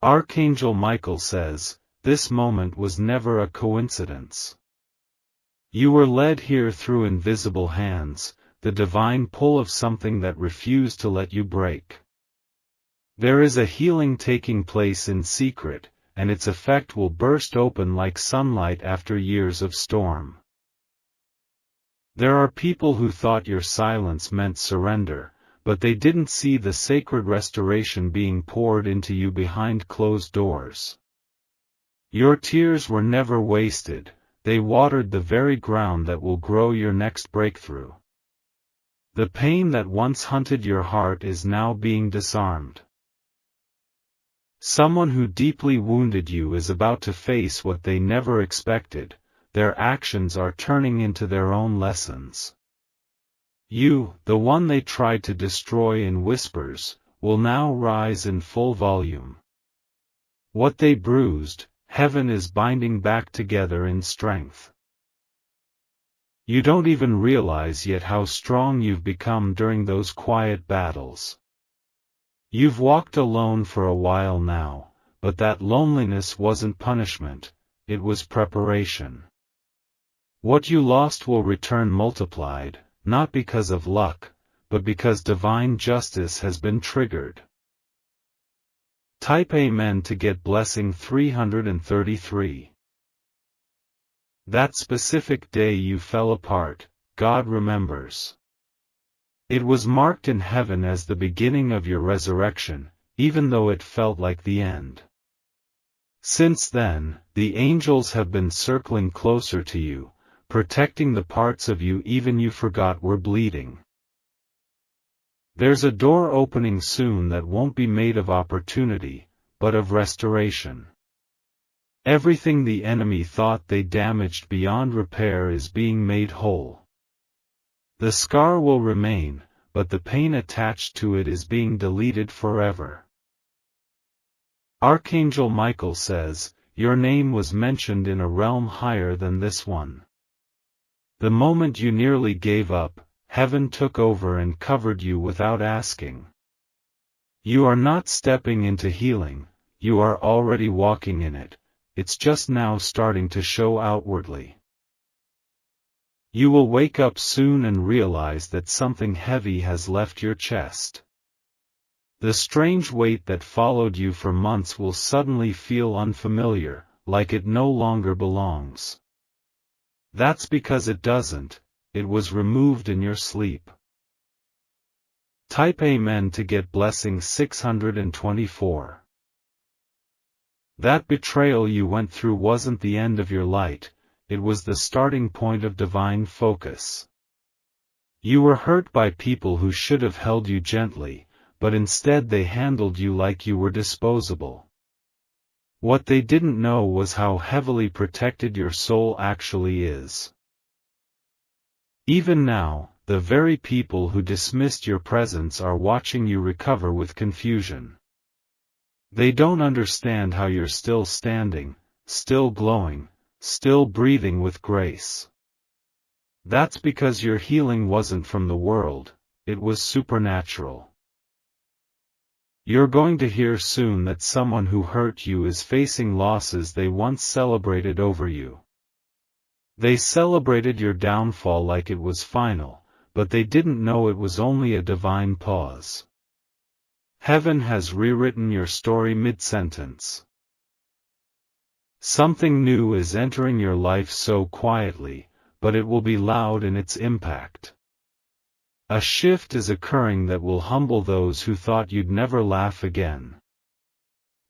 Archangel Michael says, this moment was never a coincidence. You were led here through invisible hands, the divine pull of something that refused to let you break. There is a healing taking place in secret, and its effect will burst open like sunlight after years of storm. There are people who thought your silence meant surrender, but they didn't see the sacred restoration being poured into you behind closed doors. Your tears were never wasted, they watered the very ground that will grow your next breakthrough. The pain that once hunted your heart is now being disarmed. Someone who deeply wounded you is about to face what they never expected. Their actions are turning into their own lessons. You, the one they tried to destroy in whispers, will now rise in full volume. What they bruised, heaven is binding back together in strength. You don't even realize yet how strong you've become during those quiet battles. You've walked alone for a while now, but that loneliness wasn't punishment, it was preparation. What you lost will return multiplied, not because of luck, but because divine justice has been triggered. Type Amen to get blessing 333. That specific day you fell apart, God remembers. It was marked in heaven as the beginning of your resurrection, even though it felt like the end. Since then, the angels have been circling closer to you, protecting the parts of you even you forgot were bleeding. There's a door opening soon that won't be made of opportunity, but of restoration. Everything the enemy thought they damaged beyond repair is being made whole. The scar will remain, but the pain attached to it is being deleted forever. Archangel Michael says, your name was mentioned in a realm higher than this one. The moment you nearly gave up, heaven took over and covered you without asking. You are not stepping into healing, you are already walking in it, it's just now starting to show outwardly. You will wake up soon and realize that something heavy has left your chest. The strange weight that followed you for months will suddenly feel unfamiliar, like it no longer belongs. That's because it doesn't, it was removed in your sleep. Type Amen to get blessing 624. That betrayal you went through wasn't the end of your light, it was the starting point of divine focus. You were hurt by people who should have held you gently, but instead they handled you like you were disposable. What they didn't know was how heavily protected your soul actually is. Even now, the very people who dismissed your presence are watching you recover with confusion. They don't understand how you're still standing, still glowing, still breathing with grace. That's because your healing wasn't from the world, it was supernatural. You're going to hear soon that someone who hurt you is facing losses they once celebrated over you. They celebrated your downfall like it was final, but they didn't know it was only a divine pause. Heaven has rewritten your story mid-sentence. Something new is entering your life so quietly, but it will be loud in its impact. A shift is occurring that will humble those who thought you'd never laugh again.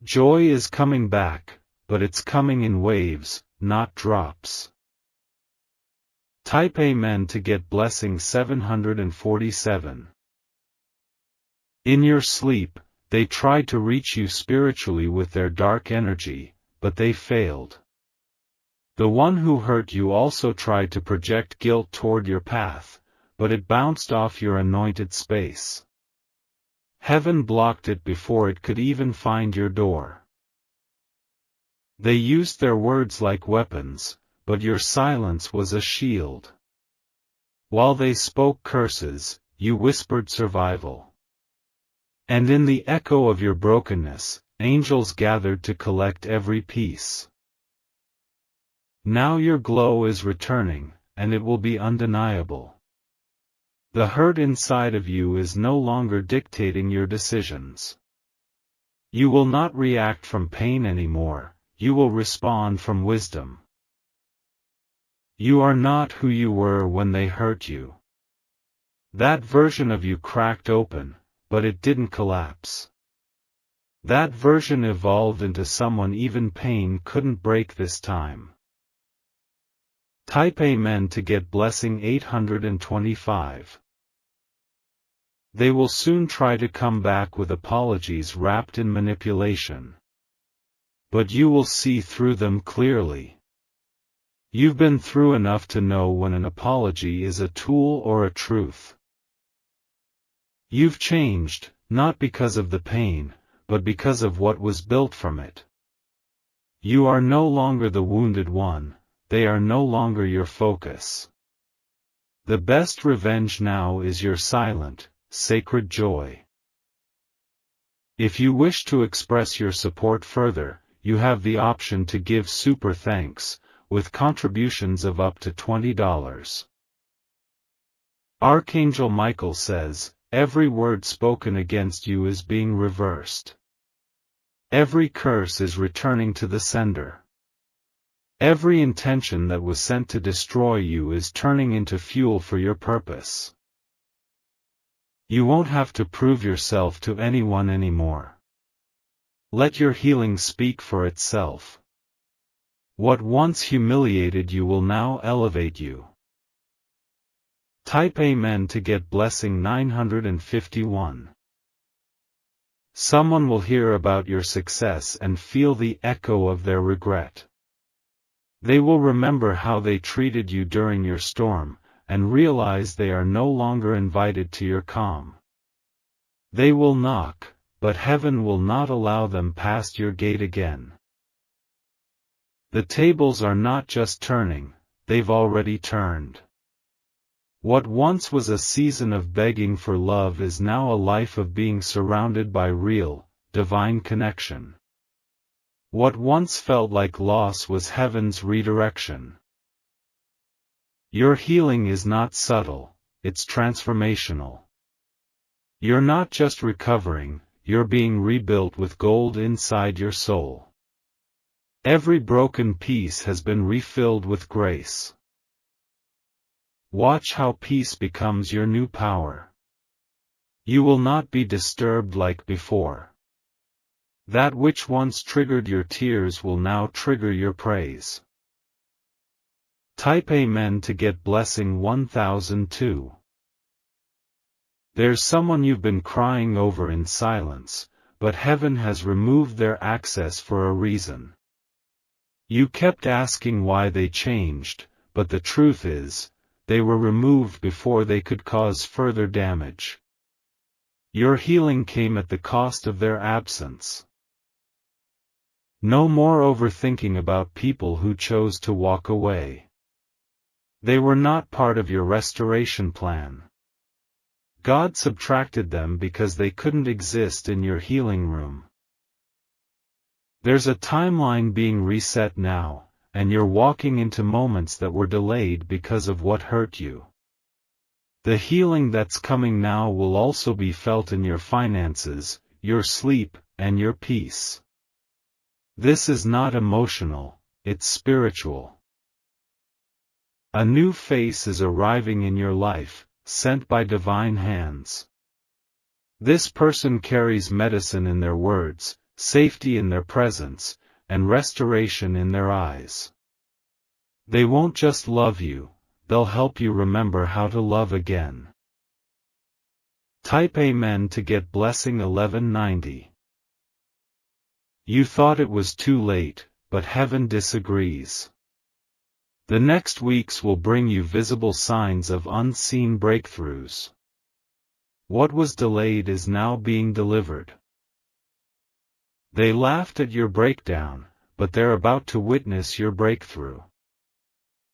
Joy is coming back, but it's coming in waves, not drops. Type Amen to get blessing 747. In your sleep, they tried to reach you spiritually with their dark energy, but they failed. The one who hurt you also tried to project guilt toward your path, but it bounced off your anointed space. Heaven blocked it before it could even find your door. They used their words like weapons, but your silence was a shield. While they spoke curses, you whispered survival. And in the echo of your brokenness, angels gathered to collect every piece. Now your glow is returning, and it will be undeniable. The hurt inside of you is no longer dictating your decisions. You will not react from pain anymore, you will respond from wisdom. You are not who you were when they hurt you. That version of you cracked open, but it didn't collapse. That version evolved into someone even pain couldn't break this time. Type Amen to get blessing 825. They will soon try to come back with apologies wrapped in manipulation. But you will see through them clearly. You've been through enough to know when an apology is a tool or a truth. You've changed, not because of the pain, but because of what was built from it. You are no longer the wounded one, they are no longer your focus. The best revenge now is your silent, sacred joy. If you wish to express your support further, you have the option to give super thanks, with contributions of up to $20. Archangel Michael says, every word spoken against you is being reversed. Every curse is returning to the sender. Every intention that was sent to destroy you is turning into fuel for your purpose. You won't have to prove yourself to anyone anymore. Let your healing speak for itself. What once humiliated you will now elevate you. Type Amen to get blessing 951. Someone will hear about your success and feel the echo of their regret. They will remember how they treated you during your storm, and realize they are no longer invited to your calm. They will knock, but heaven will not allow them past your gate again. The tables are not just turning, they've already turned. What once was a season of begging for love is now a life of being surrounded by real, divine connection. What once felt like loss was heaven's redirection. Your healing is not subtle, it's transformational. You're not just recovering, you're being rebuilt with gold inside your soul. Every broken piece has been refilled with grace. Watch how peace becomes your new power. You will not be disturbed like before. That which once triggered your tears will now trigger your praise. Type Amen to get blessing 1002. There's someone you've been crying over in silence, but heaven has removed their access for a reason. You kept asking why they changed, but the truth is, they were removed before they could cause further damage. Your healing came at the cost of their absence. No more overthinking about people who chose to walk away. They were not part of your restoration plan. God subtracted them because they couldn't exist in your healing room. There's a timeline being reset now, and you're walking into moments that were delayed because of what hurt you. The healing that's coming now will also be felt in your finances, your sleep, and your peace. This is not emotional, it's spiritual. A new face is arriving in your life, sent by divine hands. This person carries medicine in their words, safety in their presence, and restoration in their eyes. They won't just love you, they'll help you remember how to love again. Type Amen to get blessing 1190. You thought it was too late, but heaven disagrees. The next weeks will bring you visible signs of unseen breakthroughs. What was delayed is now being delivered. They laughed at your breakdown, but they're about to witness your breakthrough.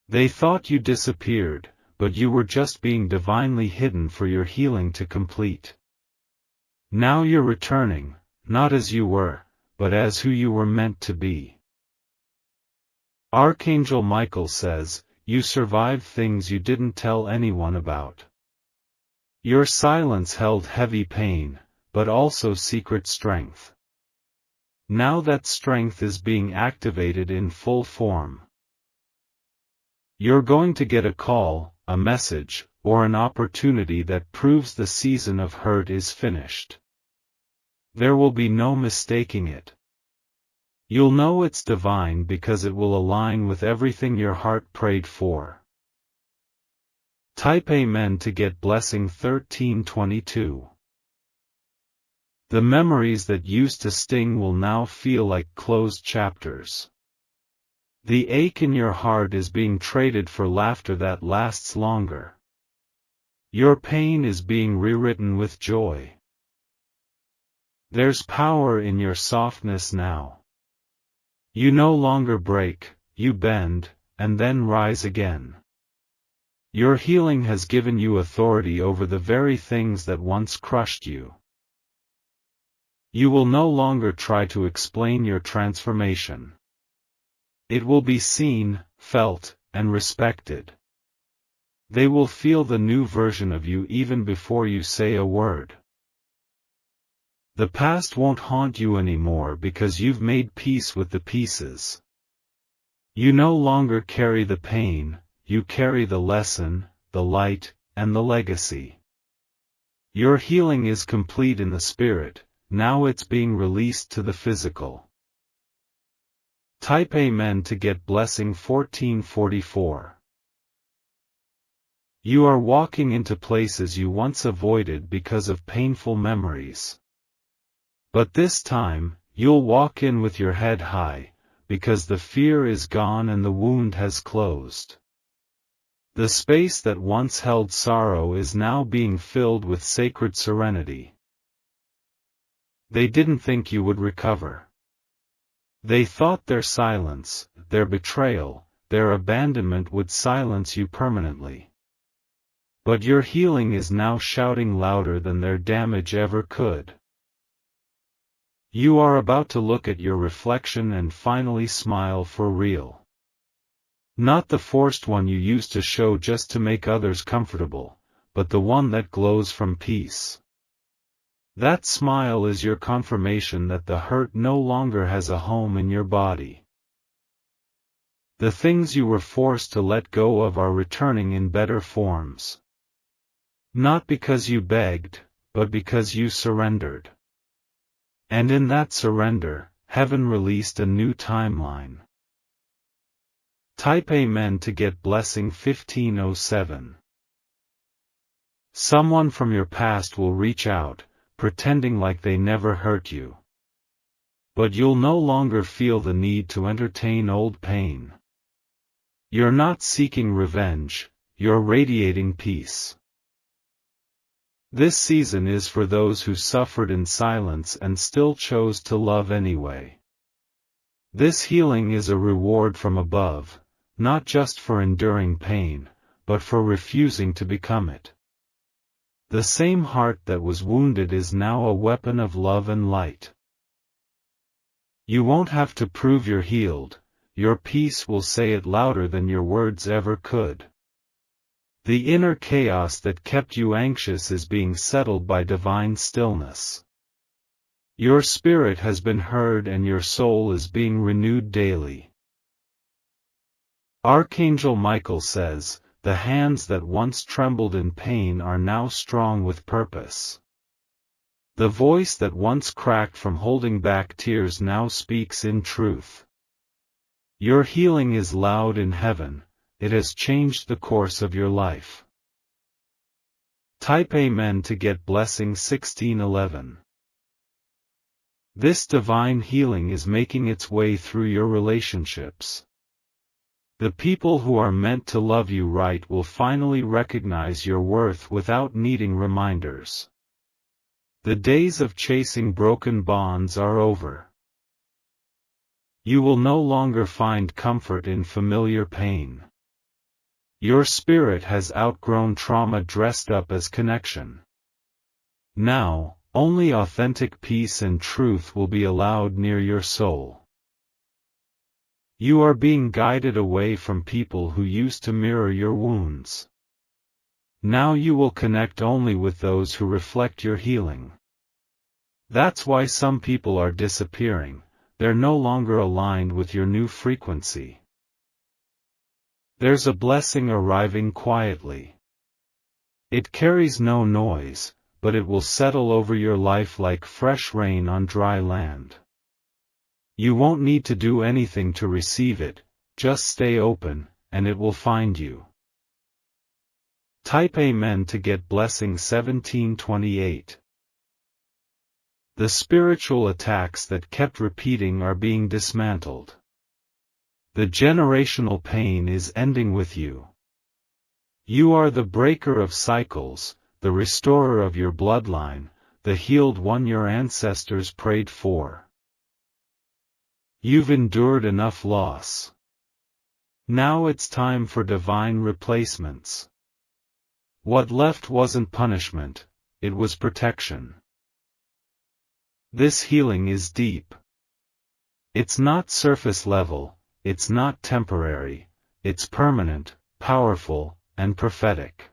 They thought you disappeared, but you were just being divinely hidden for your healing to complete. Now you're returning, not as you were, but as who you were meant to be. Archangel Michael says, you survived things you didn't tell anyone about. Your silence held heavy pain, but also secret strength. Now that strength is being activated in full form. You're going to get a call, a message, or an opportunity that proves the season of hurt is finished. There will be no mistaking it. You'll know it's divine because it will align with everything your heart prayed for. Type Amen to get blessing 1322. The memories that used to sting will now feel like closed chapters. The ache in your heart is being traded for laughter that lasts longer. Your pain is being rewritten with joy. There's power in your softness now. You no longer break, you bend, and then rise again. Your healing has given you authority over the very things that once crushed you. You will no longer try to explain your transformation. It will be seen, felt, and respected. They will feel the new version of you even before you say a word. The past won't haunt you anymore because you've made peace with the pieces. You no longer carry the pain, you carry the lesson, the light, and the legacy. Your healing is complete in the spirit, now it's being released to the physical. Type Amen to get blessing 1444. You are walking into places you once avoided because of painful memories. But this time, you'll walk in with your head high, because the fear is gone and the wound has closed. The space that once held sorrow is now being filled with sacred serenity. They didn't think you would recover. They thought their silence, their betrayal, their abandonment would silence you permanently. But your healing is now shouting louder than their damage ever could. You are about to look at your reflection and finally smile for real. Not the forced one you used to show just to make others comfortable, but the one that glows from peace. That smile is your confirmation that the hurt no longer has a home in your body. The things you were forced to let go of are returning in better forms. Not because you begged, but because you surrendered. And in that surrender, heaven released a new timeline. Type Amen to get blessing 1507. Someone from your past will reach out, pretending like they never hurt you. But you'll no longer feel the need to entertain old pain. You're not seeking revenge, you're radiating peace. This season is for those who suffered in silence and still chose to love anyway. This healing is a reward from above, not just for enduring pain, but for refusing to become it. The same heart that was wounded is now a weapon of love and light. You won't have to prove you're healed, your peace will say it louder than your words ever could. The inner chaos that kept you anxious is being settled by divine stillness. Your spirit has been heard and your soul is being renewed daily. Archangel Michael says, the hands that once trembled in pain are now strong with purpose. The voice that once cracked from holding back tears now speaks in truth. Your healing is loud in heaven. It has changed the course of your life. Type Amen to get blessing 1611. This divine healing is making its way through your relationships. The people who are meant to love you right will finally recognize your worth without needing reminders. The days of chasing broken bonds are over. You will no longer find comfort in familiar pain. Your spirit has outgrown trauma dressed up as connection. Now, Only authentic peace and truth will be allowed near your soul. You are being guided away from people who used to mirror your wounds. Now you will connect only with those who reflect your healing. That's why some people are disappearing. They're no longer aligned with your new frequency. There's a blessing arriving quietly. It carries no noise, but it will settle over your life like fresh rain on dry land. You won't need to do anything to receive it, just stay open, and it will find you. Type Amen to get blessing 1728. The spiritual attacks that kept repeating are being dismantled. The generational pain is ending with you. You are the breaker of cycles, the restorer of your bloodline, the healed one your ancestors prayed for. You've endured enough loss. Now it's time for divine replacements. What left wasn't punishment, it was protection. This healing is deep. It's not surface level, it's not temporary, it's permanent, powerful, and prophetic.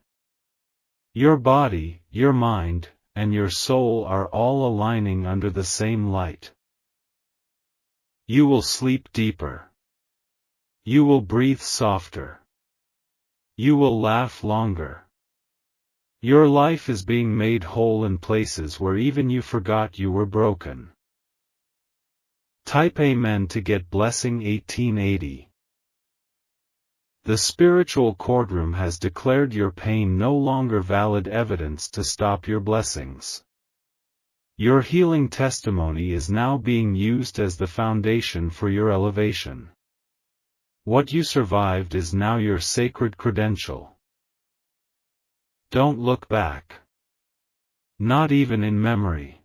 Your body, your mind, and your soul are all aligning under the same light. You will sleep deeper. You will breathe softer. You will laugh longer. Your life is being made whole in places where even you forgot you were broken. Type Amen to get blessing 1880. The spiritual courtroom has declared your pain no longer valid evidence to stop your blessings. Your healing testimony is now being used as the foundation for your elevation. What you survived is now your sacred credential. Don't look back. Not even in memory.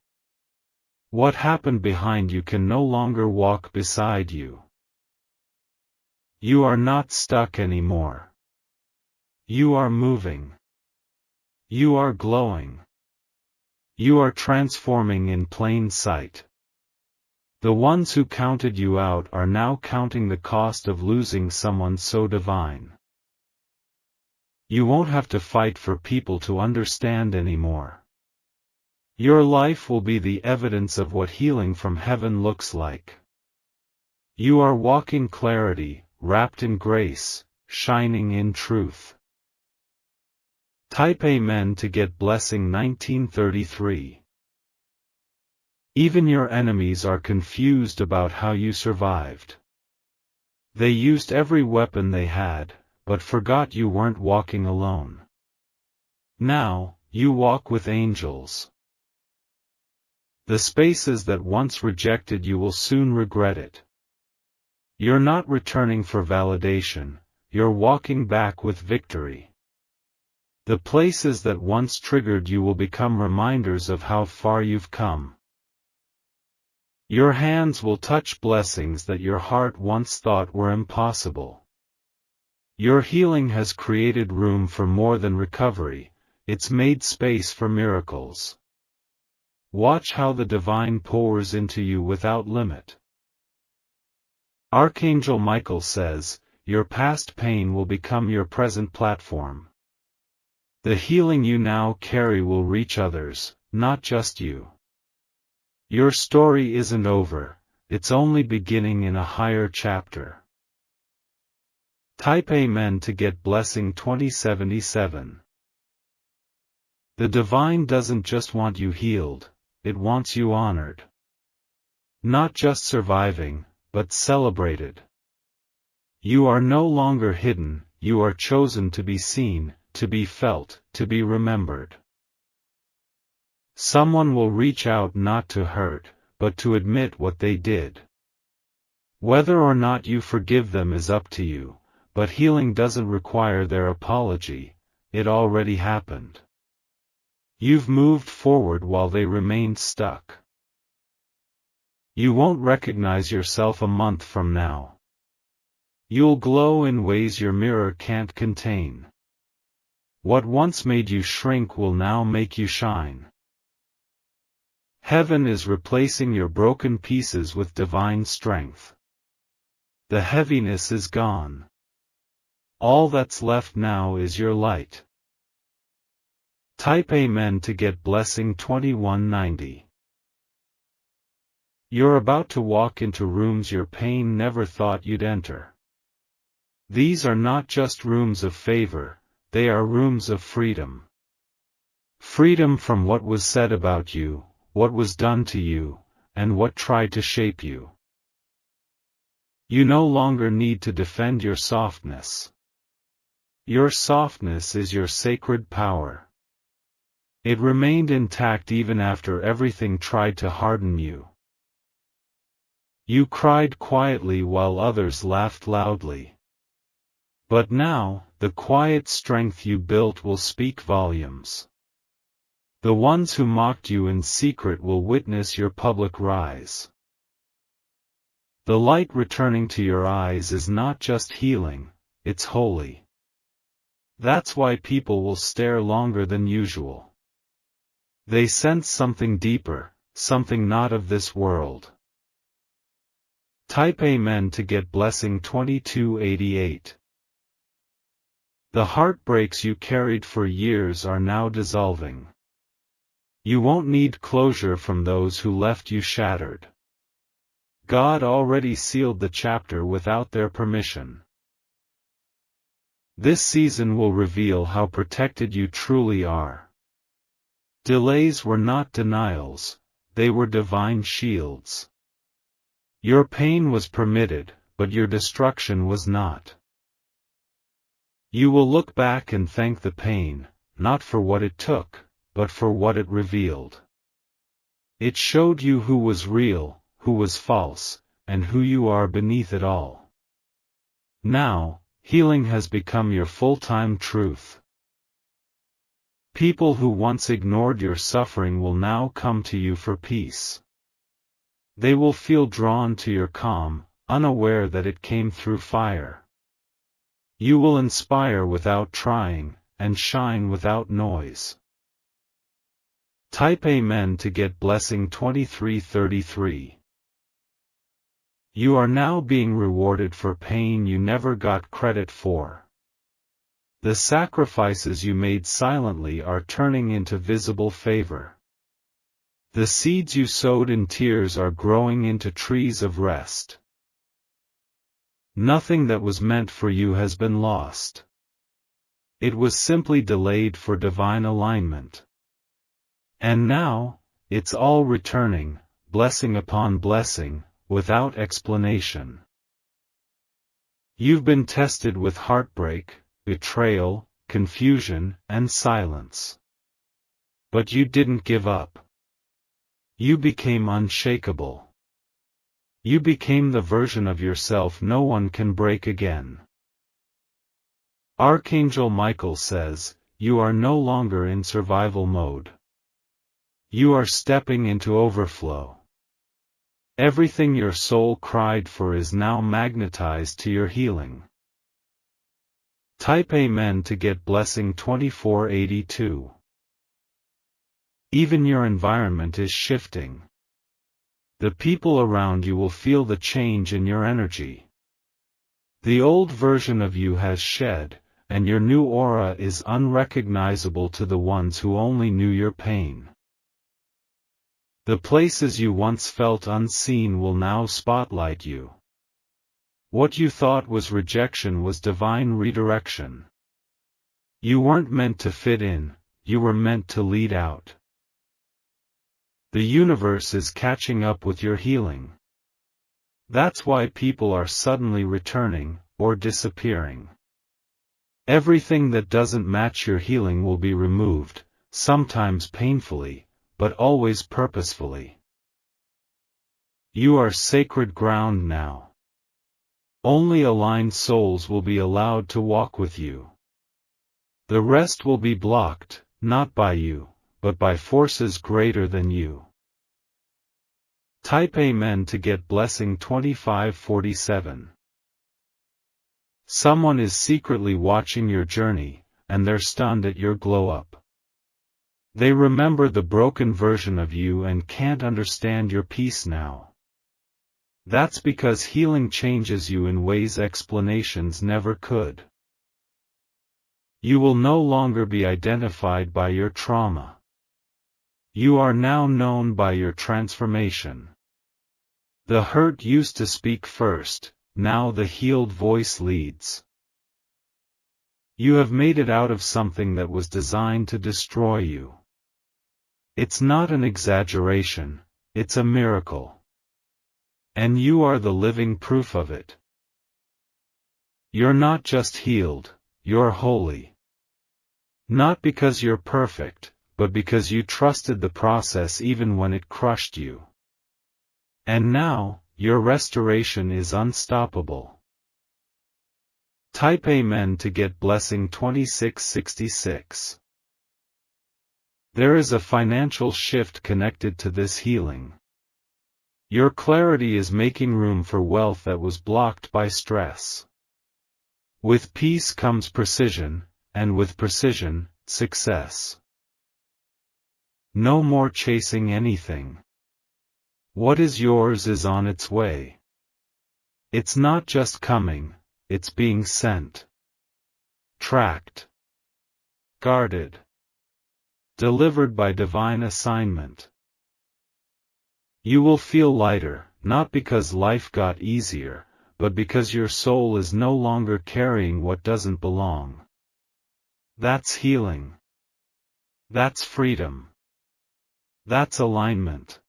What happened behind you can no longer walk beside you. You are not stuck anymore. You are moving. You are glowing. You are transforming in plain sight. The ones who counted you out are now counting the cost of losing someone so divine. You won't have to fight for people to understand anymore. Your life will be the evidence of what healing from heaven looks like. You are walking clarity, wrapped in grace, shining in truth. Type Amen to get blessing 1933. Even your enemies are confused about how you survived. They used every weapon they had, but forgot you weren't walking alone. Now, you walk with angels. The spaces that once rejected you will soon regret it. You're not returning for validation, you're walking back with victory. The places that once triggered you will become reminders of how far you've come. Your hands will touch blessings that your heart once thought were impossible. Your healing has created room for more than recovery, it's made space for miracles. Watch how the divine pours into you without limit. Archangel Michael says, your past pain will become your present platform. The healing you now carry will reach others, not just you. Your story isn't over, it's only beginning in a higher chapter. Type Amen to get blessing 2077. The divine doesn't just want you healed, it wants you honored. Not just surviving, but celebrated. You are no longer hidden, you are chosen to be seen, to be felt, to be remembered. Someone will reach out not to hurt, but to admit what they did. Whether or not you forgive them is up to you, but healing doesn't require their apology, it already happened. You've moved forward while they remained stuck. You won't recognize yourself a month from now. You'll glow in ways your mirror can't contain. What once made you shrink will now make you shine. Heaven is replacing your broken pieces with divine strength. The heaviness is gone. All that's left now is your light. Type Amen to get blessing 2190. You're about to walk into rooms your pain never thought you'd enter. These are not just rooms of favor, they are rooms of freedom. Freedom from what was said about you, what was done to you, and what tried to shape you. You no longer need to defend your softness. Your softness is your sacred power. It remained intact even after everything tried to harden you. You cried quietly while others laughed loudly. But now, the quiet strength you built will speak volumes. The ones who mocked you in secret will witness your public rise. The light returning to your eyes is not just healing, it's holy. That's why people will stare longer than usual. They sense something deeper, something not of this world. Type Amen to get blessing 2288. The heartbreaks you carried for years are now dissolving. You won't need closure from those who left you shattered. God already sealed the chapter without their permission. This season will reveal how protected you truly are. Delays were not denials, they were divine shields. Your pain was permitted, but your destruction was not. You will look back and thank the pain, not for what it took, but for what it revealed. It showed you who was real, who was false, and who you are beneath it all. Now, healing has become your full-time truth. People who once ignored your suffering will now come to you for peace. They will feel drawn to your calm, unaware that it came through fire. You will inspire without trying, and shine without noise. Type Amen to get blessing 2333. You are now being rewarded for pain you never got credit for. The sacrifices you made silently are turning into visible favor. The seeds you sowed in tears are growing into trees of rest. Nothing that was meant for you has been lost. It was simply delayed for divine alignment. And now, it's all returning, blessing upon blessing, without explanation. You've been tested with heartbreak, betrayal, confusion, and silence. But you didn't give up. You became unshakable. You became the version of yourself no one can break again. Archangel Michael says, you are no longer in survival mode. You are stepping into overflow. Everything your soul cried for is now magnetized to your healing. Type Amen to get blessing 2482. Even your environment is shifting. The people around you will feel the change in your energy. The old version of you has shed, and your new aura is unrecognizable to the ones who only knew your pain. The places you once felt unseen will now spotlight you. What you thought was rejection was divine redirection. You weren't meant to fit in, you were meant to lead out. The universe is catching up with your healing. That's why people are suddenly returning, or disappearing. Everything that doesn't match your healing will be removed, sometimes painfully, but always purposefully. You are sacred ground now. Only aligned souls will be allowed to walk with you. The rest will be blocked, not by you, but by forces greater than you. Type Amen to get blessing 2547. Someone is secretly watching your journey, and they're stunned at your glow-up. They remember the broken version of you and can't understand your peace now. That's because healing changes you in ways explanations never could. You will no longer be identified by your trauma. You are now known by your transformation. The hurt used to speak first, now the healed voice leads. You have made it out of something that was designed to destroy you. It's not an exaggeration, it's a miracle. And you are the living proof of it. You're not just healed, you're holy. Not because you're perfect, but because you trusted the process even when it crushed you. And now, your restoration is unstoppable. Type Amen to get blessing 2666. There is a financial shift connected to this healing. Your clarity is making room for wealth that was blocked by stress. With peace comes precision, and with precision, success. No more chasing anything. What is yours is on its way. It's not just coming, it's being sent. Tracked. Guarded. Delivered by divine assignment. You will feel lighter, not because life got easier, but because your soul is no longer carrying what doesn't belong. That's healing. That's freedom. That's alignment.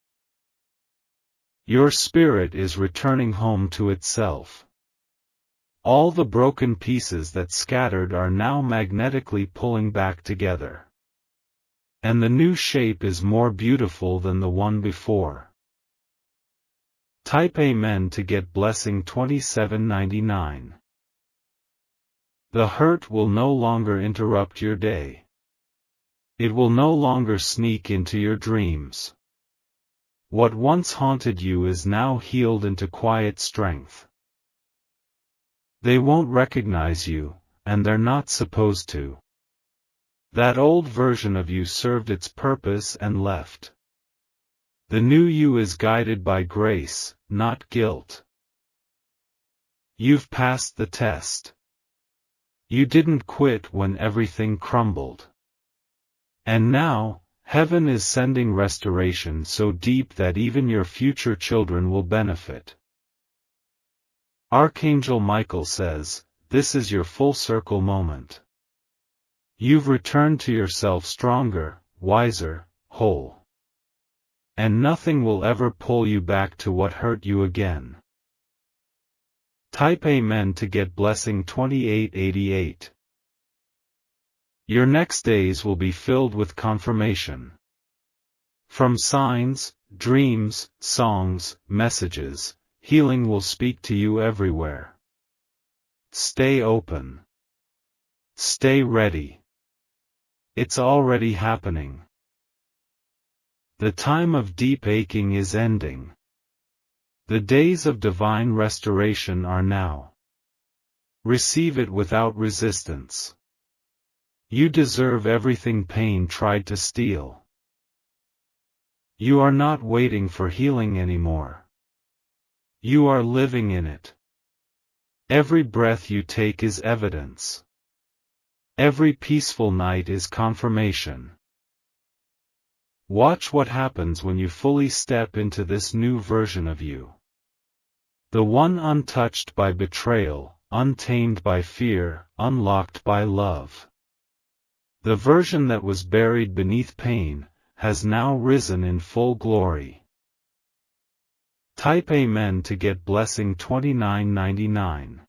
Your spirit is returning home to itself. All the broken pieces that scattered are now magnetically pulling back together. And the new shape is more beautiful than the one before. Type Amen to get blessing 2799. The hurt will no longer interrupt your day. It will no longer sneak into your dreams. What once haunted you is now healed into quiet strength. They won't recognize you, and they're not supposed to. That old version of you served its purpose and left. The new you is guided by grace, not guilt. You've passed the test. You didn't quit when everything crumbled. And now, heaven is sending restoration so deep that even your future children will benefit. Archangel Michael says, this is your full circle moment. You've returned to yourself stronger, wiser, whole. And nothing will ever pull you back to what hurt you again. Type Amen to get blessing 2888. Your next days will be filled with confirmation. From signs, dreams, songs, messages, healing will speak to you everywhere. Stay open. Stay ready. It's already happening. The time of deep aching is ending. The days of divine restoration are now. Receive it without resistance. You deserve everything pain tried to steal. You are not waiting for healing anymore. You are living in it. Every breath you take is evidence. Every peaceful night is confirmation. Watch what happens when you fully step into this new version of you. The one untouched by betrayal, untamed by fear, unlocked by love. The version that was buried beneath pain, has now risen in full glory. Type Amen to get blessing 2999.